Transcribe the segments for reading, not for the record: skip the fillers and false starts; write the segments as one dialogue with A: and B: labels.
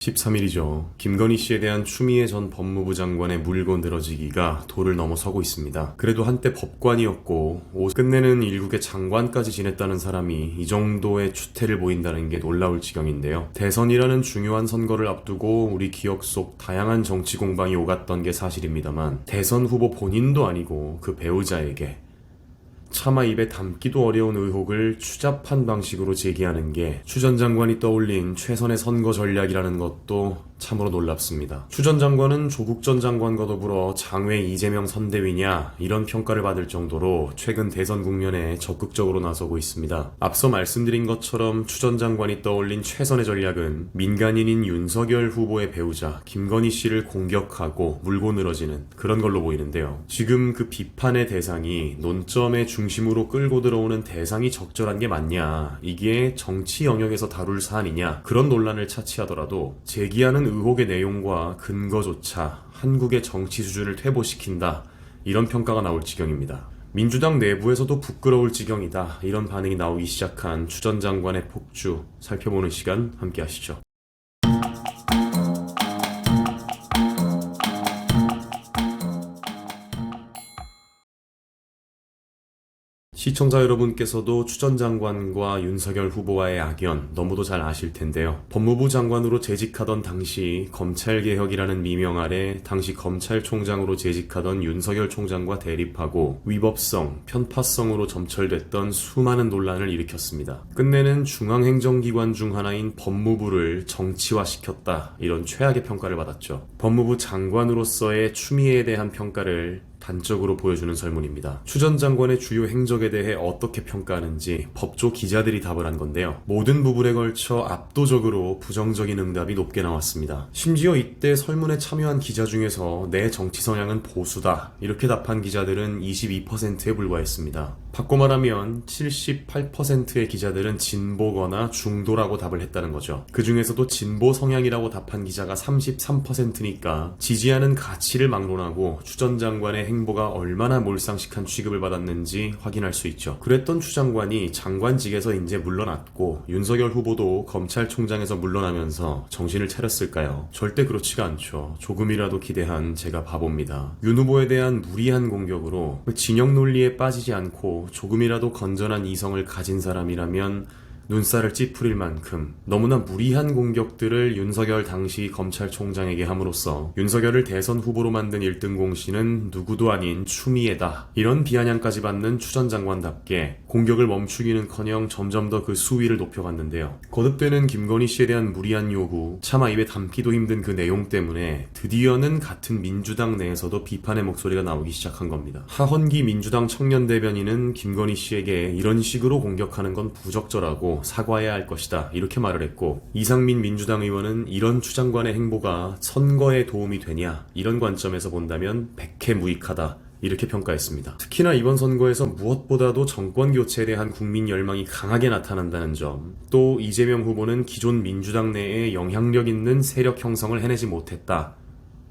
A: 13일이죠. 김건희 씨에 대한 추미애 전 법무부 장관의 물고 늘어지기가 도를 넘어서고 있습니다. 그래도 한때 법관이었고 끝내는 일국의 장관까지 지냈다는 사람이 이 정도의 추태를 보인다는 게 놀라울 지경인데요. 대선이라는 중요한 선거를 앞두고 우리 기억 속 다양한 정치 공방이 오갔던 게 사실입니다만 대선 후보 본인도 아니고 그 배우자에게 차마 입에 담기도 어려운 의혹을 추잡한 방식으로 제기하는 게 추 전 장관이 떠올린 최선의 선거 전략이라는 것도 참으로 놀랍습니다. 추 전 장관은 조국 전 장관과 더불어 장외 이재명 선대위냐 이런 평가를 받을 정도로 최근 대선 국면에 적극적으로 나서고 있습니다. 앞서 말씀드린 것처럼 추 전 장관이 떠올린 최선의 전략은 민간인인 윤석열 후보의 배우자 김건희 씨를 공격하고 물고 늘어지는 그런 걸로 보이는데요. 지금 그 비판의 대상이 논점의 중심으로 끌고 들어오는 대상이 적절한 게 맞냐, 이게 정치 영역에서 다룰 사안이냐, 그런 논란을 차치하더라도 제기하는 의혹의 내용과 근거조차 한국의 정치 수준을 퇴보시킨다, 이런 평가가 나올 지경입니다. 민주당 내부에서도 부끄러울 지경이다, 이런 반응이 나오기 시작한 추 전 장관의 폭주, 살펴보는 시간 함께 하시죠. 시청자 여러분께서도 추 전 장관과 윤석열 후보와의 악연 너무도 잘 아실 텐데요. 법무부 장관으로 재직하던 당시 검찰개혁이라는 미명 아래 당시 검찰총장으로 재직하던 윤석열 총장과 대립하고 위법성, 편파성으로 점철됐던 수많은 논란을 일으켰습니다. 끝내는 중앙행정기관 중 하나인 법무부를 정치화시켰다, 이런 최악의 평가를 받았죠. 법무부 장관으로서의 추미애에 대한 평가를 단적으로 보여주는 설문입니다. 추 전 장관의 주요 행적에 대해 어떻게 평가하는지 법조 기자들이 답을 한 건데요. 모든 부분에 걸쳐 압도적으로 부정적인 응답이 높게 나왔습니다. 심지어 이때 설문에 참여한 기자 중에서 내 정치 성향은 보수다, 이렇게 답한 기자들은 22%에 불과했습니다. 바꿔 말하면 78%의 기자들은 진보거나 중도라고 답을 했다는 거죠. 그 중에서도 진보 성향이라고 답한 기자가 33%니까 지지하는 가치를 막론하고 추 전 장관의 행보가 얼마나 몰상식한 취급을 받았는지 확인할 수 있죠. 그랬던 추 장관이 장관직에서 이제 물러났고 윤석열 후보도 검찰총장에서 물러나면서 정신을 차렸을까요? 절대 그렇지가 않죠. 조금이라도 기대한 제가 바보입니다. 윤 후보에 대한 무리한 공격으로 진영 논리에 빠지지 않고 조금이라도 건전한 이성을 가진 사람이라면 눈살을 찌푸릴 만큼 너무나 무리한 공격들을 윤석열 당시 검찰총장에게 함으로써 윤석열을 대선 후보로 만든 1등 공신은 누구도 아닌 추미애다, 이런 비아냥까지 받는 추 전 장관답게 공격을 멈추기는커녕 점점 더 그 수위를 높여갔는데요. 거듭되는 김건희 씨에 대한 무리한 요구, 차마 입에 담기도 힘든 그 내용 때문에 드디어는 같은 민주당 내에서도 비판의 목소리가 나오기 시작한 겁니다. 하헌기 민주당 청년대변인은 김건희 씨에게 이런 식으로 공격하는 건 부적절하고 사과해야 할 것이다, 이렇게 말을 했고, 이상민 민주당 의원은 이런 추 장관의 행보가 선거에 도움이 되냐, 이런 관점에서 본다면 백해무익하다, 이렇게 평가했습니다. 특히나 이번 선거에서 무엇보다도 정권 교체에 대한 국민 열망이 강하게 나타난다는 점, 또 이재명 후보는 기존 민주당 내에 영향력 있는 세력 형성을 해내지 못했다,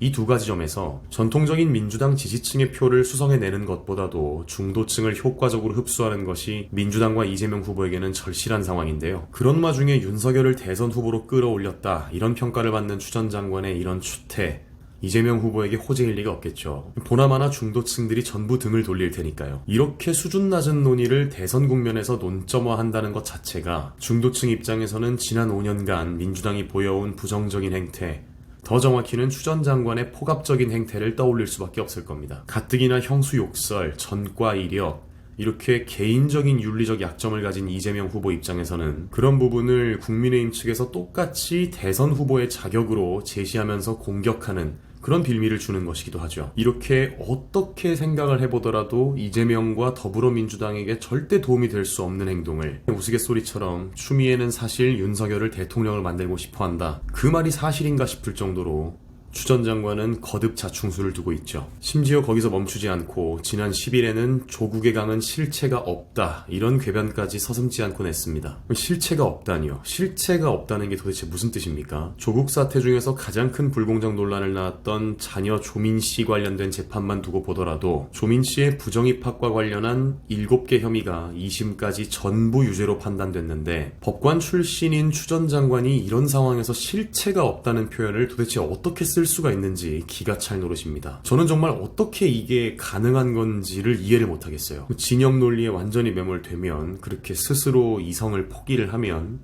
A: 이 두 가지 점에서 전통적인 민주당 지지층의 표를 수성해내는 것보다도 중도층을 효과적으로 흡수하는 것이 민주당과 이재명 후보에게는 절실한 상황인데요. 그런 와중에 윤석열을 대선 후보로 끌어올렸다, 이런 평가를 받는 추 전 장관의 이런 추태, 이재명 후보에게 호재일 리가 없겠죠. 보나마나 중도층들이 전부 등을 돌릴 테니까요. 이렇게 수준 낮은 논의를 대선 국면에서 논점화한다는 것 자체가 중도층 입장에서는 지난 5년간 민주당이 보여온 부정적인 행태, 더 정확히는 추 전 장관의 폭압적인 행태를 떠올릴 수밖에 없을 겁니다. 가뜩이나 형수 욕설, 전과 이력, 이렇게 개인적인 윤리적 약점을 가진 이재명 후보 입장에서는 그런 부분을 국민의힘 측에서 똑같이 대선 후보의 자격으로 제시하면서 공격하는 그런 빌미를 주는 것이기도 하죠. 이렇게 어떻게 생각을 해보더라도 이재명과 더불어민주당에게 절대 도움이 될 수 없는 행동을, 우스갯소리처럼 추미애는 사실 윤석열을 대통령을 만들고 싶어한다, 그 말이 사실인가 싶을 정도로 추 전 장관은 거듭 자충수를 두고 있죠. 심지어 거기서 멈추지 않고 지난 10일에는 조국의 강은 실체가 없다, 이런 궤변까지 서슴지 않고 냈습니다. 실체가 없다니요? 실체가 없다는 게 도대체 무슨 뜻입니까? 조국 사태 중에서 가장 큰 불공정 논란을 낳았던 자녀 조민 씨 관련된 재판만 두고 보더라도 조민 씨의 부정입학과 관련한 7개 혐의가 2심까지 전부 유죄로 판단됐는데, 법관 출신인 추 전 장관이 이런 상황에서 실체가 없다는 표현을 도대체 어떻게 쓸 수가 있는지 기가 찰 노릇입니다. 저는 정말 어떻게 이게 가능한 건지를 이해를 못하겠어요. 진영 논리에 완전히 매몰되면, 그렇게 스스로 이성을 포기를 하면,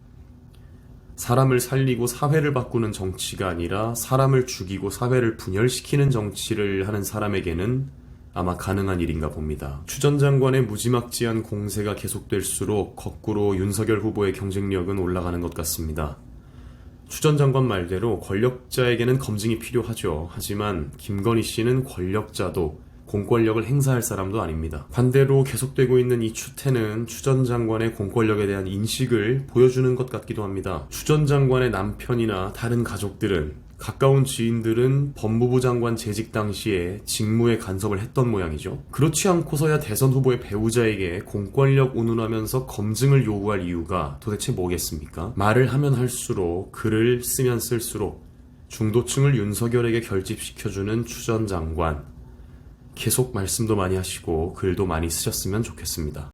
A: 사람을 살리고 사회를 바꾸는 정치가 아니라 사람을 죽이고 사회를 분열시키는 정치를 하는 사람에게는 아마 가능한 일인가 봅니다. 추 전 장관의 무지막지한 공세가 계속될수록 거꾸로 윤석열 후보의 경쟁력은 올라가는 것 같습니다. 추 전 장관 말대로 권력자에게는 검증이 필요하죠. 하지만 김건희 씨는 권력자도 공권력을 행사할 사람도 아닙니다. 반대로 계속되고 있는 이 추태는 추 전 장관의 공권력에 대한 인식을 보여주는 것 같기도 합니다. 추 전 장관의 남편이나 다른 가족들은, 가까운 지인들은 법무부 장관 재직 당시에 직무에 간섭을 했던 모양이죠. 그렇지 않고서야 대선 후보의 배우자에게 공권력 운운하면서 검증을 요구할 이유가 도대체 뭐겠습니까? 말을 하면 할수록, 글을 쓰면 쓸수록 중도층을 윤석열에게 결집시켜주는 추 전 장관, 계속 말씀도 많이 하시고 글도 많이 쓰셨으면 좋겠습니다.